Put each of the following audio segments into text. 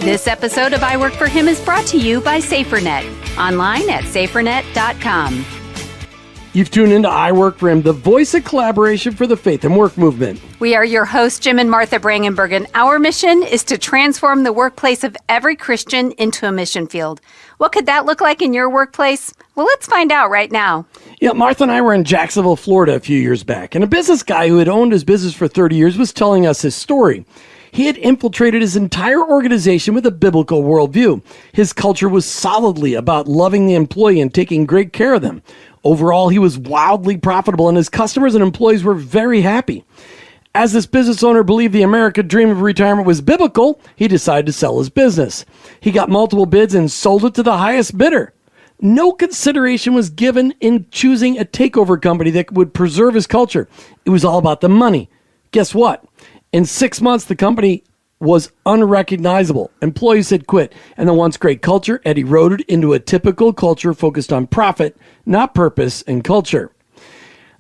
This episode of I Work for Him is brought to you by SaferNet, online at safernet.com. You've tuned into I Work for Him, the voice of collaboration for the faith and work movement. We are your hosts, Jim and Martha Brangenberg, and our mission is to transform the workplace of every Christian into a mission field. What could that look like in your workplace? Well, let's find out right now. Yeah, Martha and I were in Jacksonville, Florida a few years back, and a business guy who had owned his business for 30 years was telling us his story. He had infiltrated his entire organization with a biblical worldview. His culture was solidly about loving the employee and taking great care of them. Overall, he was wildly profitable, and his customers and employees were very happy. As this business owner believed the American dream of retirement was biblical, he decided to sell his business. He got multiple bids and sold it to the highest bidder. No consideration was given in choosing a takeover company that would preserve his culture. It was all about the money. Guess what? In 6 months, the company was unrecognizable. Employees had quit, and the once great culture had eroded into a typical culture focused on profit, not purpose and culture.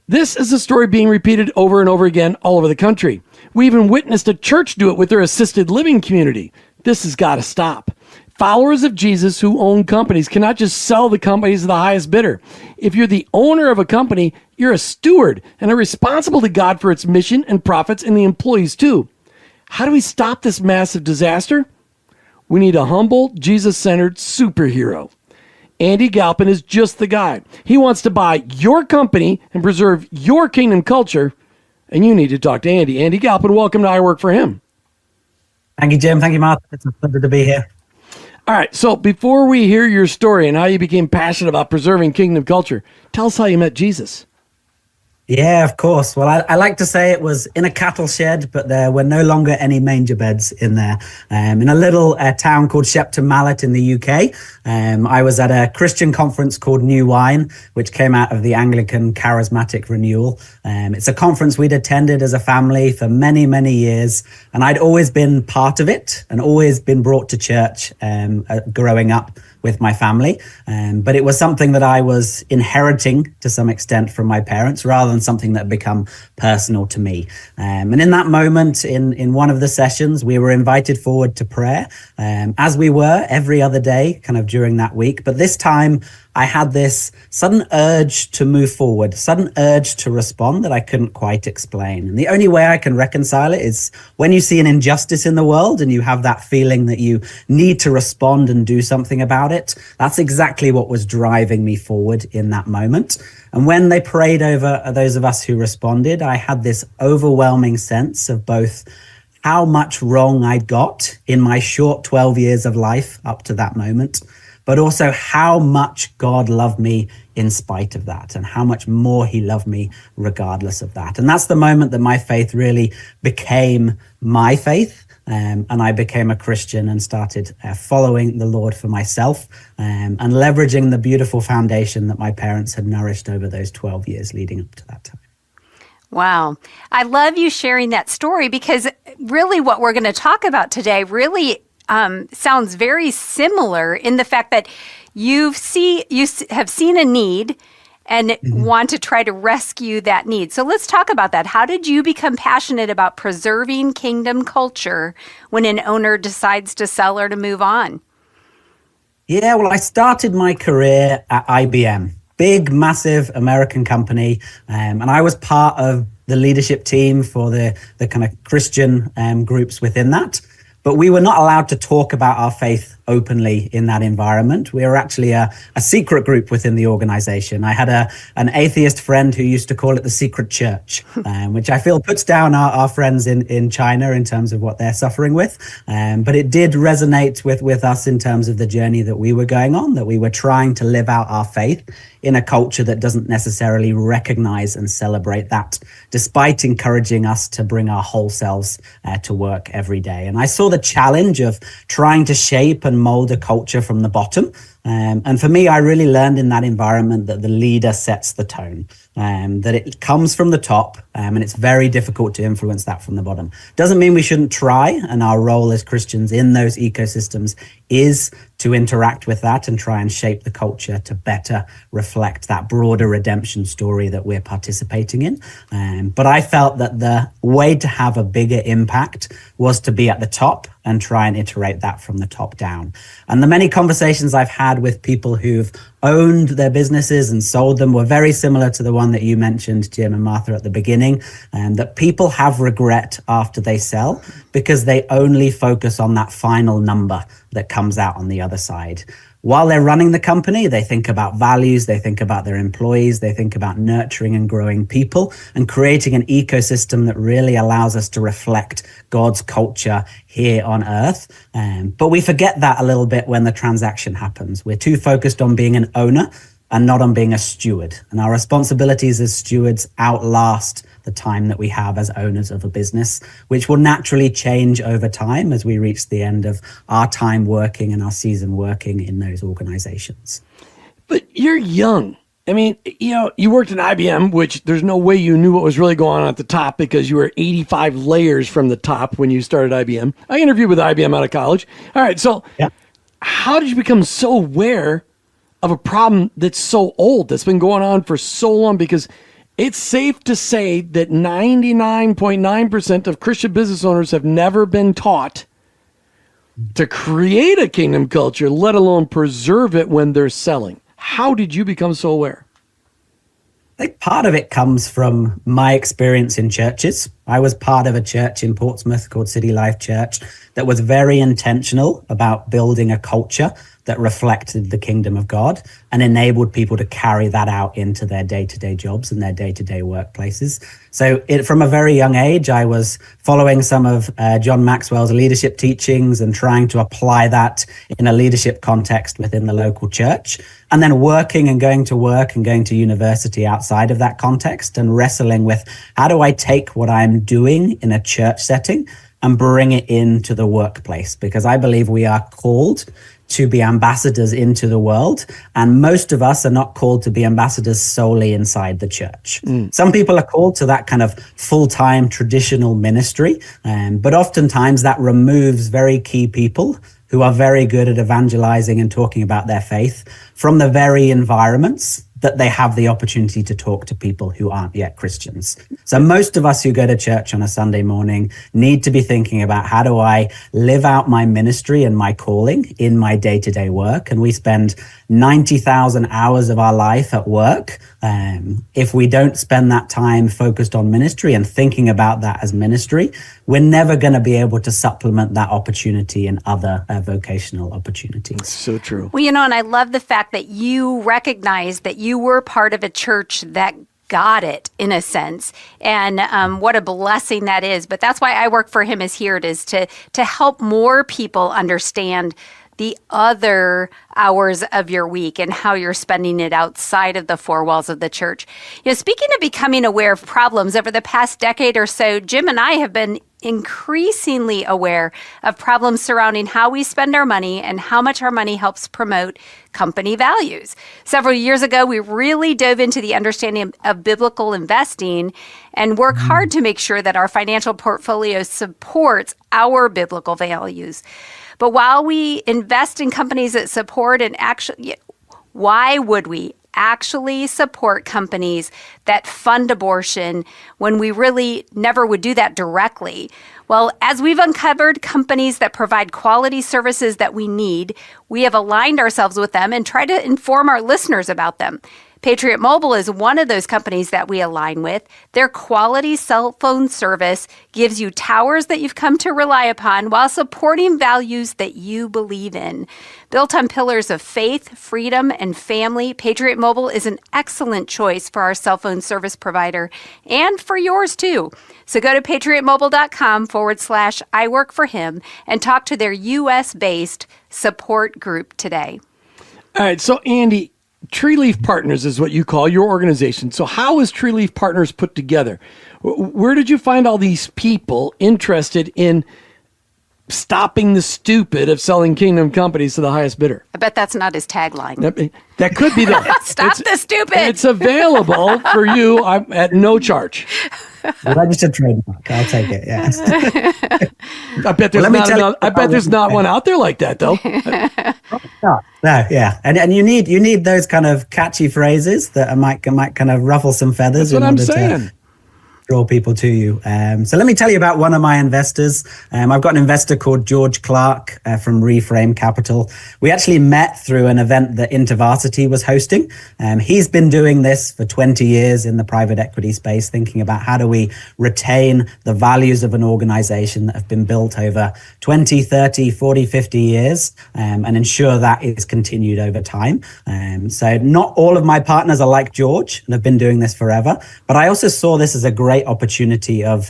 This is a story being repeated over and over again all over the country. We even witnessed a church do it with their assisted living community. This has got to stop. Followers of Jesus who own companies cannot just sell the companies to the highest bidder. If you're the owner of a company, you're a steward and are responsible to God for its mission and profits and the employees too. How do we stop this massive disaster? We need a humble, Jesus-centered superhero. Andy Galpin is just the guy. He wants to buy your company and preserve your kingdom culture, and you need to talk to Andy. Andy Galpin, welcome to I Work for Him. Thank you, Jim. Thank you, Martha. It's a pleasure to be here. All right, so before we hear your story and how you became passionate about preserving kingdom culture, tell us how you met Jesus. Yeah, of course. Well, I like to say it was in a cattle shed, but there were no longer any manger beds in there. In a little town called Shepton Mallet in the UK, I was at a Christian conference called New Wine, which came out of the Anglican Charismatic Renewal. It's a conference we'd attended as a family for many, many years, and I'd always been part of it and always been brought to church growing up with my family. But it was something that I was inheriting to some extent from my parents rather than something that had become personal to me. And in that moment, in one of the sessions, we were invited forward to prayer, as we were every other day kind of during that week. But this time, I had this sudden urge to move forward, sudden urge to respond that I couldn't quite explain. And the only way I can reconcile it is when you see an injustice in the world and you have that feeling that you need to respond and do something about it. That's exactly what was driving me forward in that moment. And when they prayed over those of us who responded, I had this overwhelming sense of both how much wrong I'd got in my short 12 years of life up to that moment, but also how much God loved me in spite of that and how much more he loved me regardless of that. And that's the moment that my faith really became my faith. And I became a Christian and started following the Lord for myself and leveraging the beautiful foundation that my parents had nourished over those 12 years leading up to that time. Wow. I love you sharing that story because really what we're going to talk about today really sounds very similar in the fact that you have seen a need and want to try to rescue that need. So let's talk about that. How did you become passionate about preserving kingdom culture when an owner decides to sell or to move on? Yeah, well, I started my career at IBM, big, massive American company, and I was part of the leadership team for the kind of Christian groups within that. But we were not allowed to talk about our faith openly in that environment. We were actually a secret group within the organization. I had an atheist friend who used to call it the secret church, which I feel puts down our friends in China in terms of what they're suffering with. But it did resonate with us in terms of the journey that we were going on, that we were trying to live out our faith in a culture that doesn't necessarily recognize and celebrate that, despite encouraging us to bring our whole selves to work every day. And I saw the challenge of trying to shape and mold a culture from the bottom And for me, I really learned in that environment that the leader sets the tone, that it comes from the top, and it's very difficult to influence that from the bottom. Doesn't mean we shouldn't try, and our role as Christians in those ecosystems is to interact with that and try and shape the culture to better reflect that broader redemption story that we're participating in. But I felt that the way to have a bigger impact was to be at the top and try and iterate that from the top down. And the many conversations I've had with people who've owned their businesses and sold them were very similar to the one that you mentioned, Jim and Martha, at the beginning, and that people have regret after they sell because they only focus on that final number that comes out on the other side. While they're running the company, they think about values, they think about their employees, they think about nurturing and growing people and creating an ecosystem that really allows us to reflect God's culture here on earth. But we forget that a little bit when the transaction happens. We're too focused on being an owner and not on being a steward. And our responsibilities as stewards outlast the time that we have as owners of a business, which will naturally change over time as we reach the end of our time working and our season working in those organizations. But you're young. I mean, you worked in IBM, which there's no way you knew what was really going on at the top because you were 85 layers from the top when you started IBM. I interviewed with IBM out of college. All right, so How did you become so aware of a problem that's so old, that's been going on for so long? Because it's safe to say that 99.9% of Christian business owners have never been taught to create a kingdom culture, let alone preserve it when they're selling. How did you become so aware? I think part of it comes from my experience in churches. I was part of a church in Portsmouth called City Life Church that was very intentional about building a culture that reflected the kingdom of God and enabled people to carry that out into their day-to-day jobs and their day-to-day workplaces. So from a very young age, I was following some of John Maxwell's leadership teachings and trying to apply that in a leadership context within the local church, and then working and going to work and going to university outside of that context and wrestling with how do I take what I'm doing in a church setting and bring it into the workplace, because I believe we are called to be ambassadors into the world. And most of us are not called to be ambassadors solely inside the church. Some people are called to that kind of full-time traditional ministry, but oftentimes that removes very key people who are very good at evangelizing and talking about their faith from the very environments that they have the opportunity to talk to people who aren't yet Christians. So most of us who go to church on a Sunday morning need to be thinking about how do I live out my ministry and my calling in my day-to-day work. And we spend 90,000 hours of our life at work. If we don't spend that time focused on ministry and thinking about that as ministry, we're never going to be able to supplement that opportunity in other vocational opportunities. So true. Well, and I love the fact that you recognize that you were part of a church that got it, in a sense, and what a blessing that is. But that's why I work for Him is Here. It is to help more people understand the other hours of your week and how you're spending it outside of the four walls of the church. Speaking of becoming aware of problems, over the past decade or so, Jim and I have been increasingly aware of problems surrounding how we spend our money and how much our money helps promote company values. Several years ago, we really dove into the understanding of biblical investing and work hard to make sure that our financial portfolio supports our biblical values. But while we invest in companies that support and actually, why would we actually support companies that fund abortion when we really never would do that directly? Well, as we've uncovered companies that provide quality services that we need, we have aligned ourselves with them and try to inform our listeners about them. Patriot Mobile is one of those companies that we align with. Their quality cell phone service gives you towers that you've come to rely upon while supporting values that you believe in. Built on pillars of faith, freedom, and family, Patriot Mobile is an excellent choice for our cell phone service provider and for yours too. So go to patriotmobile.com/I work for him and talk to their U.S.-based support group today. All right, so Andy, Tree Leaf Partners is what you call your organization. So how is Tree Leaf Partners put together? Where did you find all these people interested in stopping the stupid of selling kingdom companies to the highest bidder. I bet that's not his tagline. That could be though. Stop the stupid. It's available for you at no charge. Registered trademark. I'll take it. Yes. I bet there's not one out there like that though. No, yeah, and you need those kind of catchy phrases that might kind of ruffle some feathers. That's what I'm saying. Draw people to you. So let me tell you about one of my investors. I've got an investor called George Clark from Reframe Capital. We actually met through an event that InterVarsity was hosting. He's been doing this for 20 years in the private equity space, thinking about how do we retain the values of an organization that have been built over 20, 30, 40, 50 years and ensure that is continued over time. So not all of my partners are like George and have been doing this forever, but I also saw this as a great opportunity of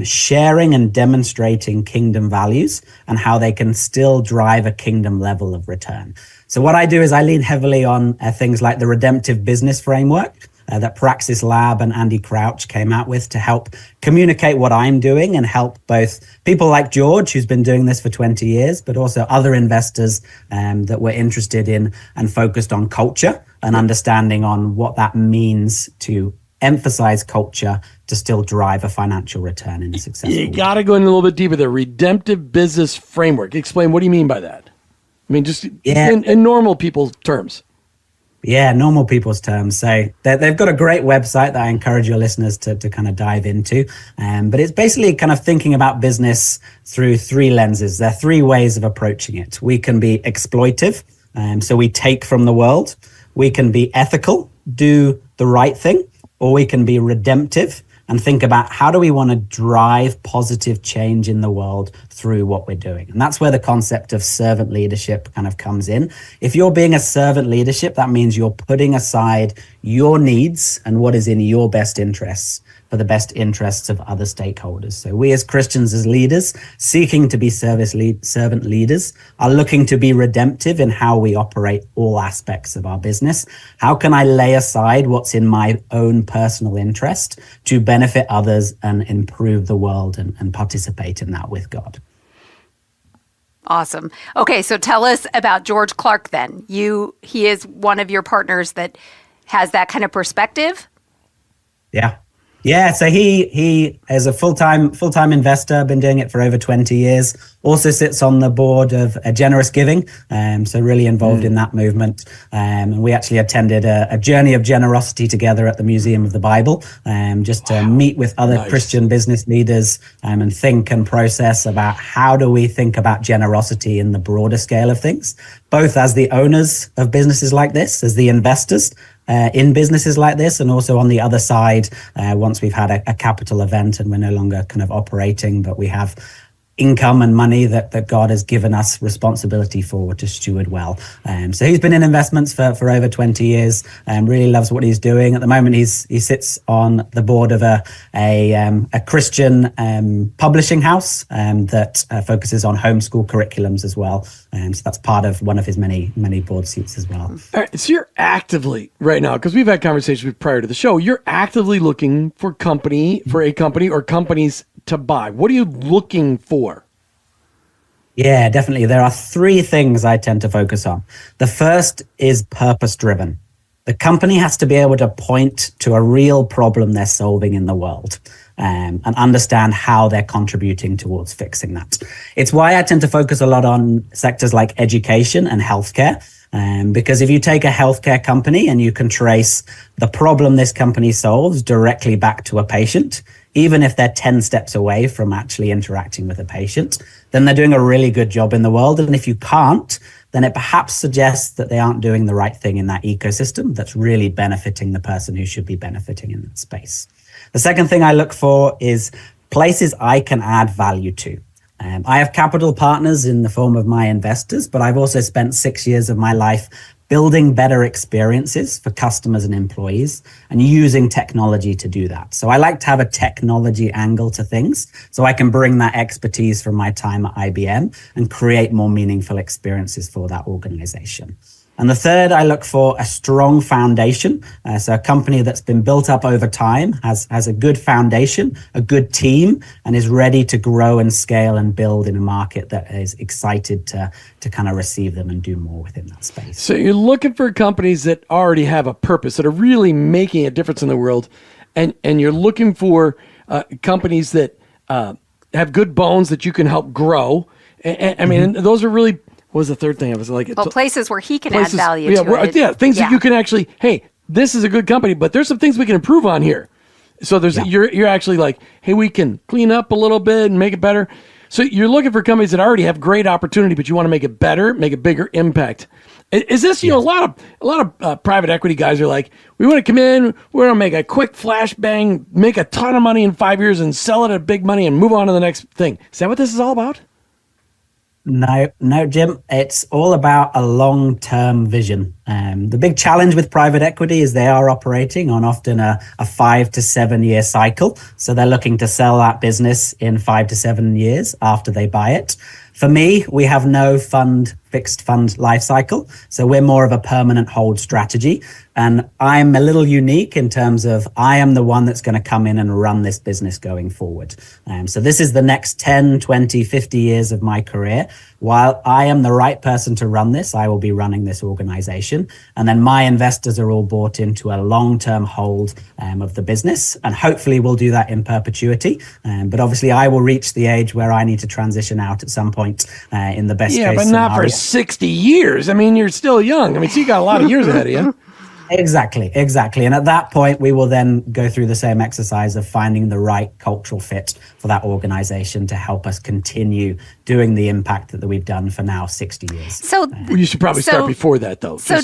sharing and demonstrating kingdom values and how they can still drive a kingdom level of return. So what I do is I lean heavily on things like the redemptive business framework that Praxis Lab and Andy Crouch came out with to help communicate what I'm doing and help both people like George, who's been doing this for 20 years, but also other investors that were interested in and focused on culture and understanding on what that means to emphasize culture to still drive a financial return in a successful You got to go in a little bit deeper. The redemptive business framework. Explain, what do you mean by that? I mean, just in normal people's terms. Yeah, normal people's terms. So they've got a great website that I encourage your listeners to kind of dive into. But it's basically kind of thinking about business through three lenses. There are three ways of approaching it. We can be exploitive. So we take from the world. We can be ethical, do the right thing. Or we can be redemptive and think about how do we want to drive positive change in the world through what we're doing. And that's where the concept of servant leadership kind of comes in. If you're being a servant leadership, that means you're putting aside your needs and what is in your best interests for the best interests of other stakeholders. So we as Christians, as leaders, seeking to be servant leaders, are looking to be redemptive in how we operate all aspects of our business. How can I lay aside what's in my own personal interest to benefit others and improve the world and participate in that with God? Awesome. Okay, so tell us about George Clark then. He is one of your partners that has that kind of perspective? Yeah, so he is a full-time investor, been doing it for over 20 years, also sits on the board of Generous Giving, so really involved in that movement. And we actually attended a journey of generosity together at the Museum of the Bible, just to meet with other Christian business leaders and think and process about how do we think about generosity in the broader scale of things, both as the owners of businesses like this, as the investors, in businesses like this, and also on the other side, once we've had a capital event and we're no longer kind of operating, but we have income and money that God has given us responsibility for to steward well. So he's been in investments for over 20 years and really loves what he's doing. At the moment, he sits on the board of a Christian publishing house that focuses on homeschool curriculums as well. So that's part of one of his many board seats as well. All right, so you're actively right now, because we've had conversations prior to the show, you're actively looking for a company or companies to buy. What are you looking for? Yeah, definitely. There are three things I tend to focus on. The first is purpose-driven. The company has to be able to point to a real problem they're solving in the world and understand how they're contributing towards fixing that. It's why I tend to focus a lot on sectors like education and healthcare. Because if you take a healthcare company and you can trace the problem this company solves directly back to a patient, even if they're 10 steps away from actually interacting with a patient, then they're doing a really good job in the world. And if you can't, then it perhaps suggests that they aren't doing the right thing in that ecosystem that's really benefiting the person who should be benefiting in that space. The second thing I look for is places I can add value to. I have capital partners in the form of my investors, but I've also spent 6 years of my life building better experiences for customers and employees and using technology to do that. So I like to have a technology angle to things so I can bring that expertise from my time at IBM and create more meaningful experiences for that organization. And the third, I look for a strong foundation. So a company that's been built up over time, has a good foundation, a good team, and is ready to grow and scale and build in a market that is excited to kind of receive them and do more within that space. So you're looking for companies that already have a purpose, that are really making a difference in the world, and you're looking for companies that have good bones that you can help grow. I mean, those are really, what was the third thing? I was like, well, places where he can add value to it. Yeah, things that you can actually, hey, this is a good company, but there's some things we can improve on here. So you're actually like, hey, we can clean up a little bit and make it better. So you're looking for companies that already have great opportunity, but you want to make it better, make a bigger impact. Is this, a lot of private equity guys are like, we want to come in, we're going to make a quick flash bang, make a ton of money in 5 years and sell it at big money and move on to the next thing. Is that what this is all about? No, Jim. It's all about a long-term vision. The big challenge with private equity is they are operating on often a 5 to 7 year cycle. So they're looking to sell that business in 5 to 7 years after they buy it. For me, we have no fixed fund life cycle. So we're more of a permanent hold strategy. And I'm a little unique in terms of I am the one that's going to come in and run this business going forward. So this is the next 10, 20, 50 years of my career. While I am the right person to run this, I will be running this organization. And then my investors are all bought into a long-term hold of the business. And hopefully we'll do that in perpetuity. But obviously I will reach the age where I need to transition out at some point in the best case scenario. Yeah, but not for 60 years. I mean, you're still young. I mean, so you got a lot of years ahead of you. Exactly. And at that point, we will then go through the same exercise of finding the right cultural fit for that organization to help us continue doing the impact that we've done for now 60 years. So you should probably start before that, though. So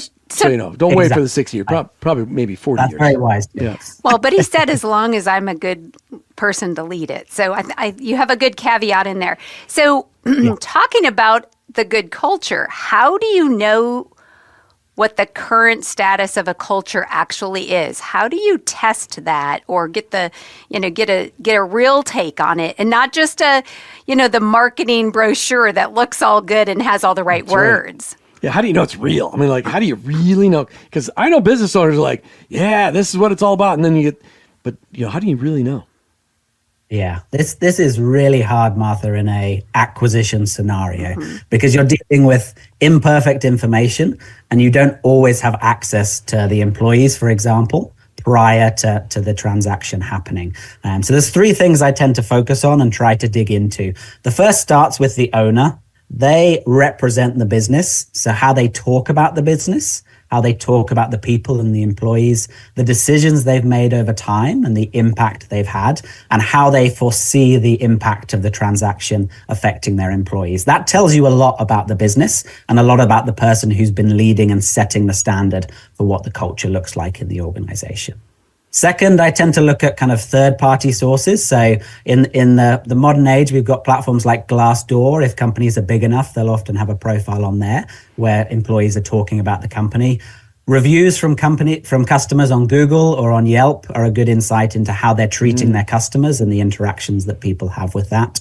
don't wait for the 60 year, probably maybe 40 years. That's very wise. Yeah. Well, but he said as long as I'm a good person to lead it. So you have a good caveat in there. So talking about the good culture, how do you know what the current status of a culture actually is? How do you test that or get a real take on it and not just the marketing brochure that looks all good and has all the right words? Right. Yeah, how do you know it's real? I mean, like, how do you really know? Because I know business owners are like, yeah, this is what it's all about. And then how do you really know? Yeah, this is really hard, Martha, in a acquisition scenario because you're dealing with imperfect information and you don't always have access to the employees, for example, prior to the transaction happening. So there's three things I tend to focus on and try to dig into. The first starts with the owner. They represent the business, so how they talk about the business, how they talk about the people and the employees, the decisions they've made over time and the impact they've had, and how they foresee the impact of the transaction affecting their employees. That tells you a lot about the business and a lot about the person who's been leading and setting the standard for what the culture looks like in the organization. Second, I tend to look at kind of third-party sources. So in the modern age, we've got platforms like Glassdoor. If companies are big enough, they'll often have a profile on there where employees are talking about the company. Reviews from customers on Google or on Yelp are a good insight into how they're treating their customers and the interactions that people have with that.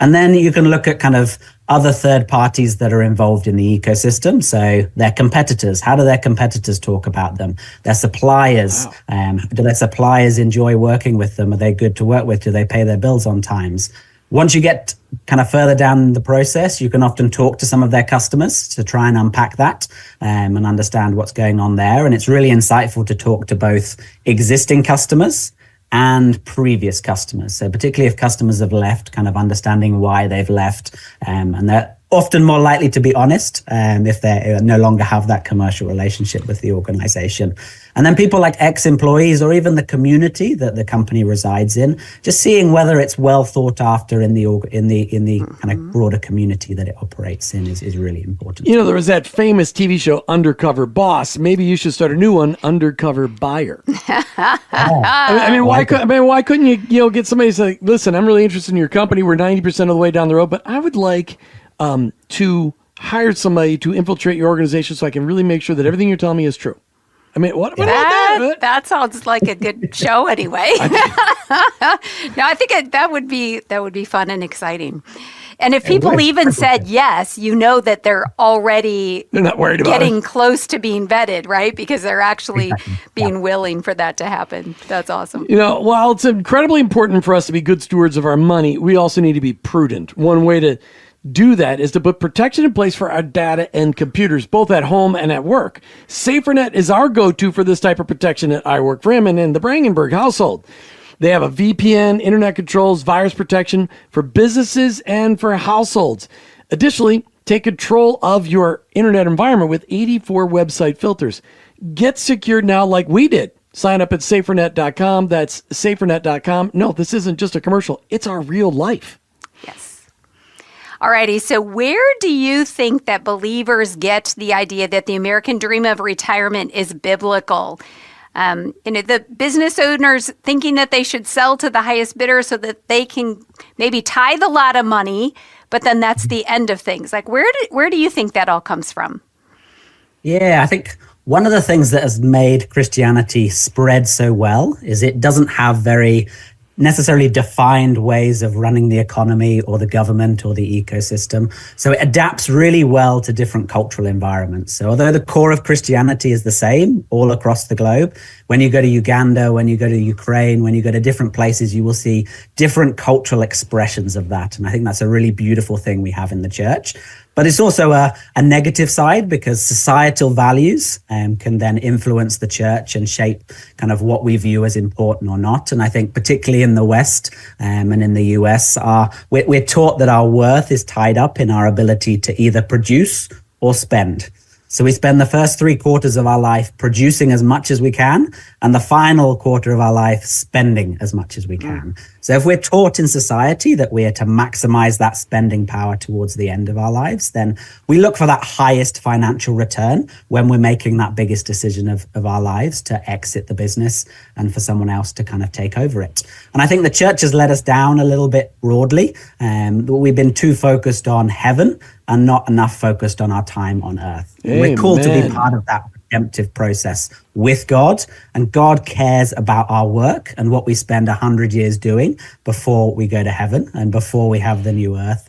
And then you can look at kind of other third parties that are involved in the ecosystem. So their competitors, how do their competitors talk about them? Their suppliers, do their suppliers enjoy working with them? Are they good to work with? Do they pay their bills on times? Once you get kind of further down the process, you can often talk to some of their customers to try and unpack that and understand what's going on there. And it's really insightful to talk to both existing customers and previous customers. So particularly if customers have left, kind of understanding why they've left, and they're often more likely to be honest if they no longer have that commercial relationship with the organization. And then people like ex-employees or even the community that the company resides in, just seeing whether it's well thought after in the kind of broader community that it operates in is really important. There was that famous TV show Undercover Boss. Maybe you should start a new one, Undercover Buyer. Why couldn't you get somebody to say, listen, I'm really interested in your company. We're 90% of the way down the road, but I would like to hire somebody to infiltrate your organization so I can really make sure that everything you're telling me is true. I mean, what about that? That sounds like a good show anyway. No, I think that would be fun and exciting. And if people even said yes, you know that they're not worried about getting it. close to being vetted, right? Because they're actually being willing for that to happen. That's awesome. While it's incredibly important for us to be good stewards of our money, we also need to be prudent. One way to do that is to put protection in place for our data and computers, both at home and at work. SaferNet is our go-to for this type of protection at I Work for Him and in the Brangenberg household. They have a VPN, internet controls, virus protection for businesses and for households. Additionally, take control of your internet environment with 84 website filters. Get secured now like we did. Sign up at safernet.com. That's safernet.com. No, this isn't just a commercial. It's our real life. Yes. Alrighty, so where do you think that believers get the idea that the American dream of retirement is biblical? The business owners thinking that they should sell to the highest bidder so that they can maybe tithe a lot of money, but then that's the end of things. Like, where do you think that all comes from? Yeah, I think one of the things that has made Christianity spread so well is it doesn't have very necessarily defined ways of running the economy or the government or the ecosystem. So it adapts really well to different cultural environments. So although the core of Christianity is the same all across the globe, when you go to Uganda, when you go to Ukraine, when you go to different places, you will see different cultural expressions of that. And I think that's a really beautiful thing we have in the church. But it's also a negative side because societal values can then influence the church and shape kind of what we view as important or not. And I think particularly in the West and in the US, we're taught that our worth is tied up in our ability to either produce or spend. So we spend the first 3/4 of our life producing as much as we can, and the final quarter of our life spending as much as we can. So if we're taught in society that we are to maximize that spending power towards the end of our lives, then we look for that highest financial return when we're making that biggest decision of our lives to exit the business and for someone else to kind of take over it. And I think the church has let us down a little bit broadly. We've been too focused on heaven and not enough focused on our time on earth. Amen. We're called to be part of that redemptive process with God, and God cares about our work and what we spend 100 years doing before we go to heaven and before we have the new earth.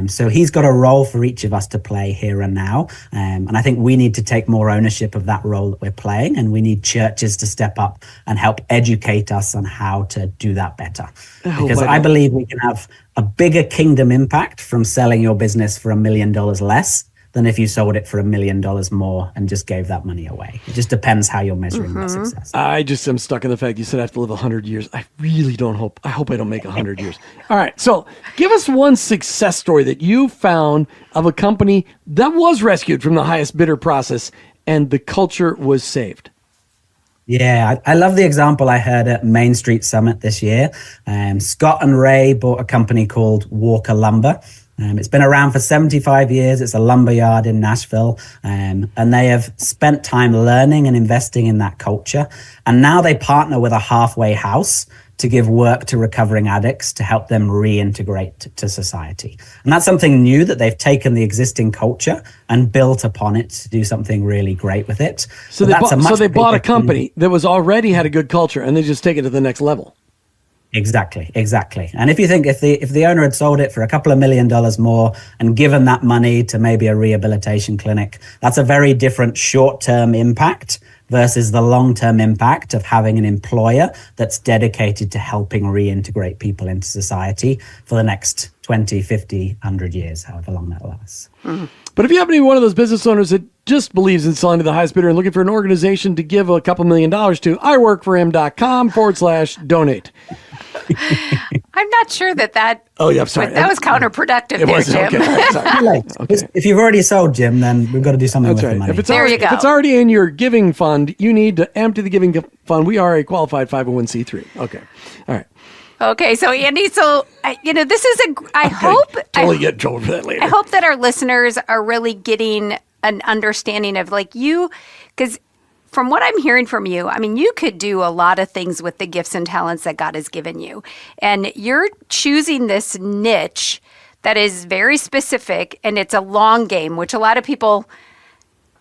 So he's got a role for each of us to play here and now. And I think we need to take more ownership of that role that we're playing, and we need churches to step up and help educate us on how to do that better. Because I believe we can have a bigger kingdom impact from selling your business for $1 million less than if you sold it for $1 million more and just gave that money away. It just depends how you're measuring that success. I just am stuck in the fact you said I have to live 100 years. I really hope I don't make 100 years. All right. So give us one success story that you found of a company that was rescued from the highest bidder process and the culture was saved. Yeah, I love the example I heard at Main Street Summit this year. Scott and Ray bought a company called Walker Lumber. It's been around for 75 years. It's a lumber yard in Nashville. And they have spent time learning and investing in that culture. And now they partner with a halfway house to give work to recovering addicts to help them reintegrate to society. And that's something new that they've taken the existing culture and built upon it to do something really great with it. So they bought a company that was already had a good culture and they just take it to the next level. Exactly. And if you think if the owner had sold it for a couple of $1 million more and given that money to maybe a rehabilitation clinic, that's a very different short-term impact versus the long-term impact of having an employer that's dedicated to helping reintegrate people into society for the next 20, 50, 100 years, however long that lasts. But if you happen to be one of those business owners that just believes in selling to the highest bidder and looking for an organization to give a couple $1 million to, iworkforhim.com/donate. I'm not sure that. Oh, yeah, I'm sorry. That was counterproductive there, Jim. Okay. Sorry. Okay. If you've already sold, Jim, then we've got to do something with the money. If it's already in your giving fund, you need to empty the giving fund. We are a qualified 501c3. Okay. All right. Okay, so Andy, this is I hope totally get told for that later. I hope that our listeners are really getting an understanding of because from what I'm hearing from you, I mean, you could do a lot of things with the gifts and talents that God has given you, and you're choosing this niche that is very specific, and it's a long game, which a lot of people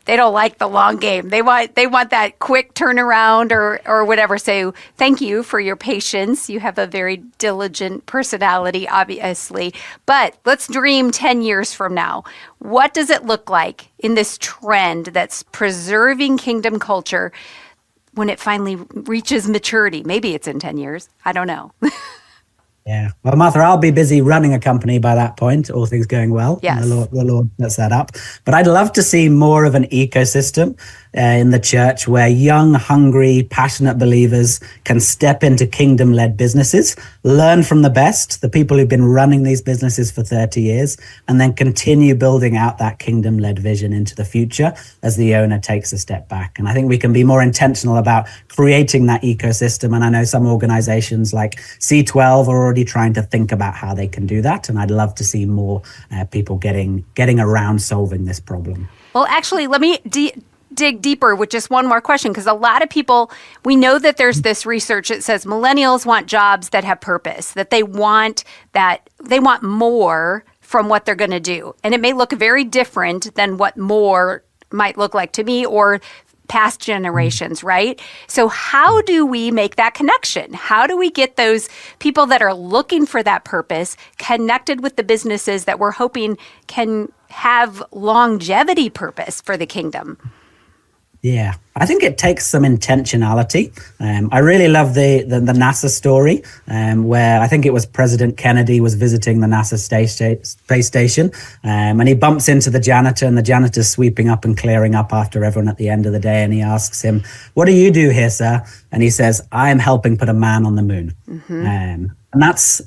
They don't like the long game. They want that quick turnaround or whatever. So thank you for your patience. You have a very diligent personality, obviously. But let's dream 10 years from now. What does it look like in this trend that's preserving kingdom culture when it finally reaches maturity? Maybe it's in 10 years. I don't know. Yeah. Well, Martha, I'll be busy running a company by that point, all things going well. Yes. The Lord sets that up. But I'd love to see more of an ecosystem in the church where young, hungry, passionate believers can step into kingdom-led businesses, learn from the best, the people who've been running these businesses for 30 years, and then continue building out that kingdom-led vision into the future as the owner takes a step back. And I think we can be more intentional about creating that ecosystem. And I know some organizations like C12 are already trying to think about how they can do that. And I'd love to see more people getting around solving this problem. Well, actually, let me dig deeper with just one more question, because a lot of people, we know that there's this research that says millennials want jobs that have purpose, that they want more from what they're going to do. And it may look very different than what more might look like to me or past generations, right? So how do we make that connection? How do we get those people that are looking for that purpose connected with the businesses that we're hoping can have longevity purpose for the kingdom? Yeah, I think it takes some intentionality. I really love the NASA story where I think it was President Kennedy was visiting the NASA space station and he bumps into the janitor, and the janitor's sweeping up and clearing up after everyone at the end of the day. And he asks him, "What do you do here, sir?" And he says, "I am helping put a man on the moon." Mm-hmm. And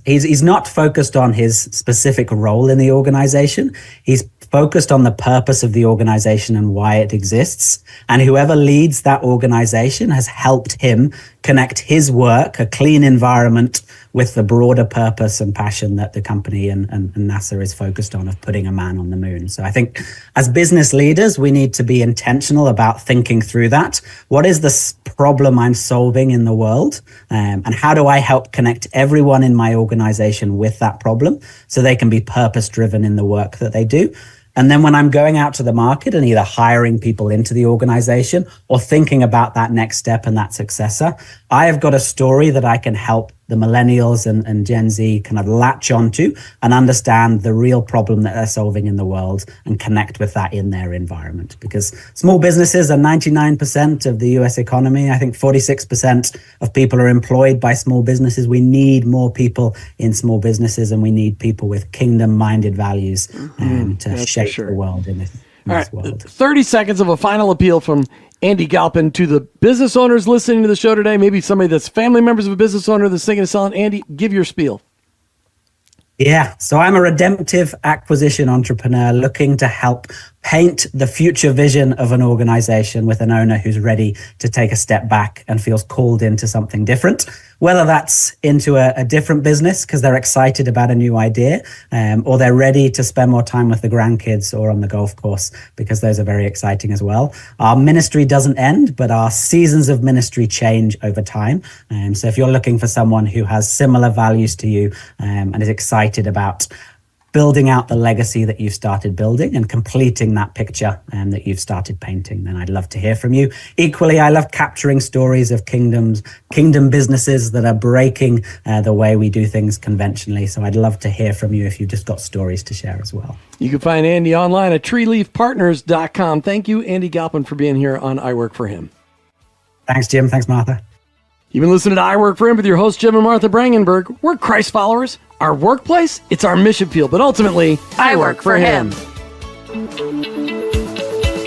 he's not focused on his specific role in the organization. He's focused on the purpose of the organization and why it exists. And whoever leads that organization has helped him connect his work, a clean environment, with the broader purpose and passion that the company and NASA is focused on, of putting a man on the moon. So I think as business leaders, we need to be intentional about thinking through that. What is the problem I'm solving in the world? And how do I help connect everyone in my organization with that problem so they can be purpose-driven in the work that they do? And then when I'm going out to the market and either hiring people into the organization or thinking about that next step and that successor, I have got a story that I can help the millennials and Gen Z kind of latch onto and understand the real problem that they're solving in the world and connect with that in their environment. Because small businesses are 99% of the US economy. I think 46% of people are employed by small businesses. We need more people in small businesses, and we need people with kingdom-minded values to shape the world in this world. 30 seconds of a final appeal from Andy Galpin to the business owners listening to the show today. Maybe somebody that's family members of a business owner that's thinking of selling. Andy, give your spiel. Yeah, so I'm a redemptive acquisition entrepreneur looking to help paint the future vision of an organization with an owner who's ready to take a step back and feels called into something different, whether that's into a different business because they're excited about a new idea, or they're ready to spend more time with the grandkids or on the golf course, because those are very exciting as well. Our ministry doesn't end, but our seasons of ministry change over time. So if you're looking for someone who has similar values to you and is excited about building out the legacy that you've started building and completing that picture that you've started painting, then I'd love to hear from you. Equally, I love capturing stories of kingdom businesses that are breaking the way we do things conventionally. So I'd love to hear from you if you've just got stories to share as well. You can find Andy online at treeleafpartners.com. Thank you, Andy Galpin, for being here on I Work for Him. Thanks, Jim. Thanks, Martha. You've been listening to I Work for Him with your host, Jim and Martha Brangenberg. We're Christ followers. Our workplace, it's our mission field, but ultimately, I work for him.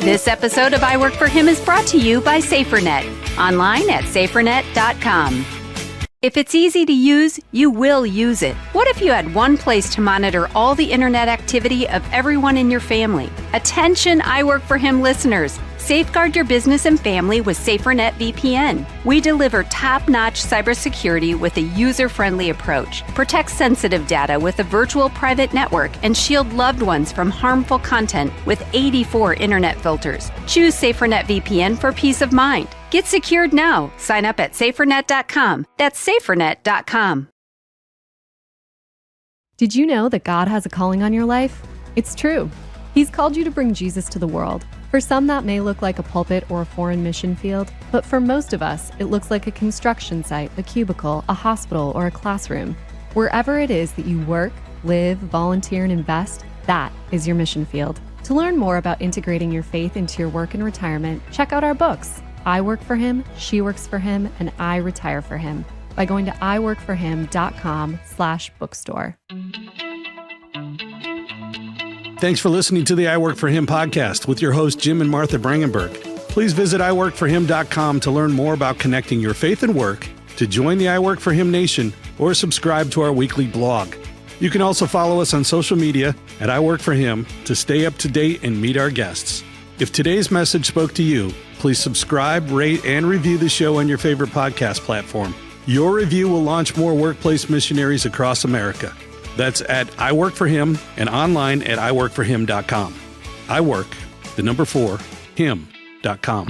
This episode of I Work for Him is brought to you by SaferNet, online at safernet.com. If it's easy to use, you will use it. What if you had one place to monitor all the internet activity of everyone in your family? Attention, I Work for Him listeners. Safeguard your business and family with SaferNet VPN. We deliver top-notch cybersecurity with a user-friendly approach, protect sensitive data with a virtual private network, and shield loved ones from harmful content with 84 internet filters. Choose SaferNet VPN for peace of mind. Get secured now. Sign up at safernet.com. That's safernet.com. Did you know that God has a calling on your life? It's true. He's called you to bring Jesus to the world. For some, that may look like a pulpit or a foreign mission field, but for most of us, it looks like a construction site, a cubicle, a hospital, or a classroom. Wherever it is that you work, live, volunteer, and invest, that is your mission field. To learn more about integrating your faith into your work and retirement, check out our books, I Work for Him, She Works for Him, and I Retire for Him, by going to iworkforhim.com/bookstore. Thanks for listening to the I Work for Him podcast with your hosts, Jim and Martha Brangenberg. Please visit iworkforhim.com to learn more about connecting your faith and work, to join the I Work for Him Nation, or subscribe to our weekly blog. You can also follow us on social media at I Work for Him to stay up to date and meet our guests. If today's message spoke to you, please subscribe, rate, and review the show on your favorite podcast platform. Your review will launch more workplace missionaries across America. That's at I Work for Him and online at iworkforhim.com. I work, the number 4, him.com.